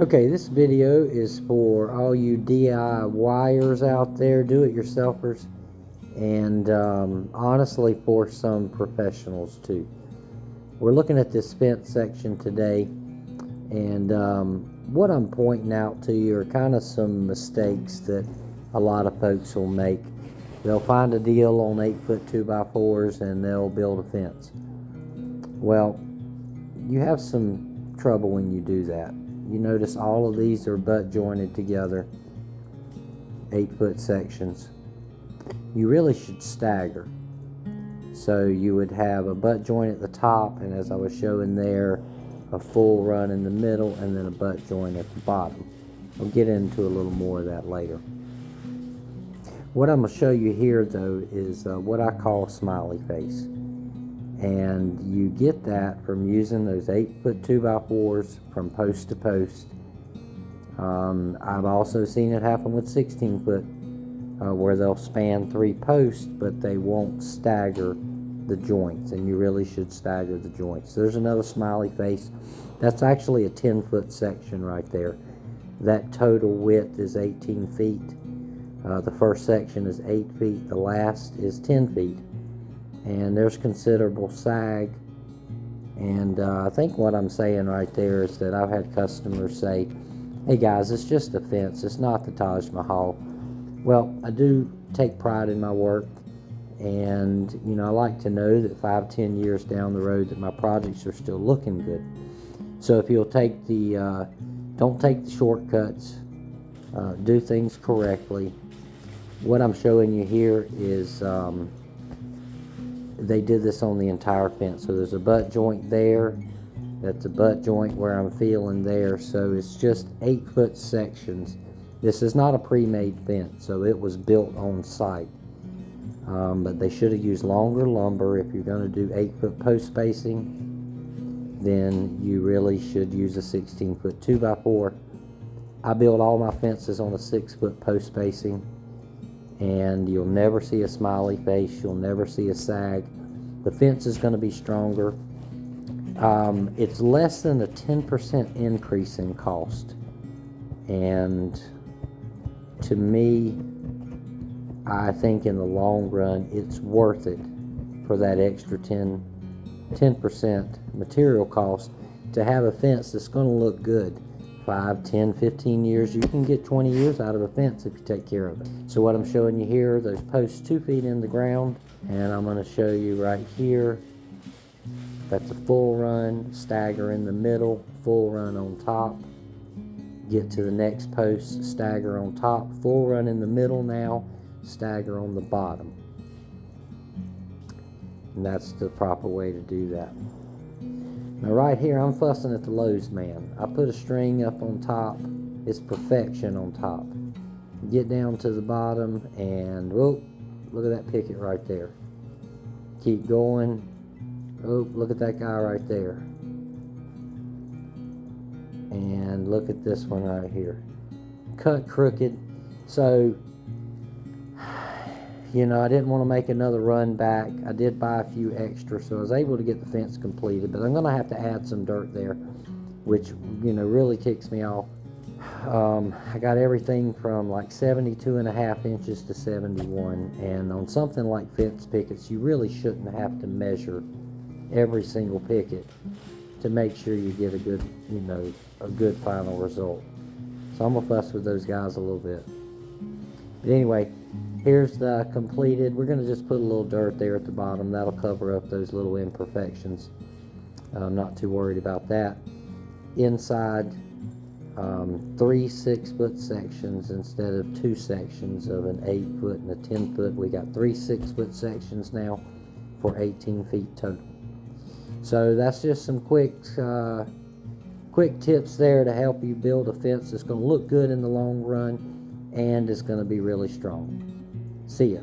Okay, this video is for all you DIYers out there, do-it-yourselfers, and honestly for some professionals too. We're looking at this fence section today, and what I'm pointing out to you are kind of some mistakes that a lot of folks will make. They'll find a deal on 8-foot 2x4s and they'll build a fence. Well, you have some trouble when you do that. You notice all of these are butt jointed together, 8-foot sections. You really should stagger. So you would have a butt joint at the top, and as I was showing there, a full run in the middle, and then a butt joint at the bottom. I'll get into a little more of that later. What I'm going to show you here though is what I call smiley face. And you get that from using those 8-foot 2x4s from post to post. I've also seen it happen with 16-foot where they'll span 3 posts, but they won't stagger the joints, and you really should stagger the joints. There's another smiley face. That's actually a 10-foot section right there. That total width is 18 feet. The first section is 8 feet. The last is 10 feet. And there's considerable sag, and I think what I'm saying right there is that I've had customers say, hey guys, it's just a fence, it's not the Taj Mahal. Well, I do take pride in my work, and you know, I like to know that 5-10 years down the road that my projects are still looking good. So if you'll take the don't take the shortcuts, do things correctly. What I'm showing you here is they did this on the entire fence. So there's a butt joint there, that's a butt joint where I'm feeling there. So it's just 8-foot sections. This is not a pre-made fence, so it was built on site. But they should have used longer lumber. If you're going to do 8-foot post spacing, then you really should use a 16-foot 2x4. I build all my fences on a 6-foot post spacing, and you'll never see a smiley face, you'll never see a sag. The fence is going to be stronger. It's less than a 10% increase in cost, and to me, I think in the long run it's worth it for that extra 10% material cost to have a fence that's going to look good. 5, 10, 15 years, you can get 20 years out of a fence if you take care of it. So what I'm showing you here, those posts 2 feet in the ground, and I'm going to show you right here, that's a full run, stagger in the middle, full run on top, get to the next post, stagger on top, full run in the middle now, stagger on the bottom. And that's the proper way to do that. Now right here, I'm fussing at the Lowe's man. I put a string up on top. It's perfection on top. Get down to the bottom, and whoa, look at that picket right there. Keep going. Oh, look at that guy right there. And look at this one right here. Cut crooked. So, you know, I didn't want to make another run back. I did buy a few extra, so I was able to get the fence completed, but I'm going to have to add some dirt there, which, you know, really ticks me off. I got everything from like 72.5 inches to 71, and on something like fence pickets, you really shouldn't have to measure every single picket to make sure you get a good, you know, a good final result. So I'm going to fuss with those guys a little bit. But anyway, here's the completed. We're going to just put a little dirt there at the bottom. That'll cover up those little imperfections. I'm not too worried about that. Inside, 3 6-foot sections instead of 2 sections of an 8-foot and a 10-foot. We got 3 6-foot sections now for 18 feet total. So that's just some quick tips there to help you build a fence that's going to look good in the long run and is going to be really strong. See ya.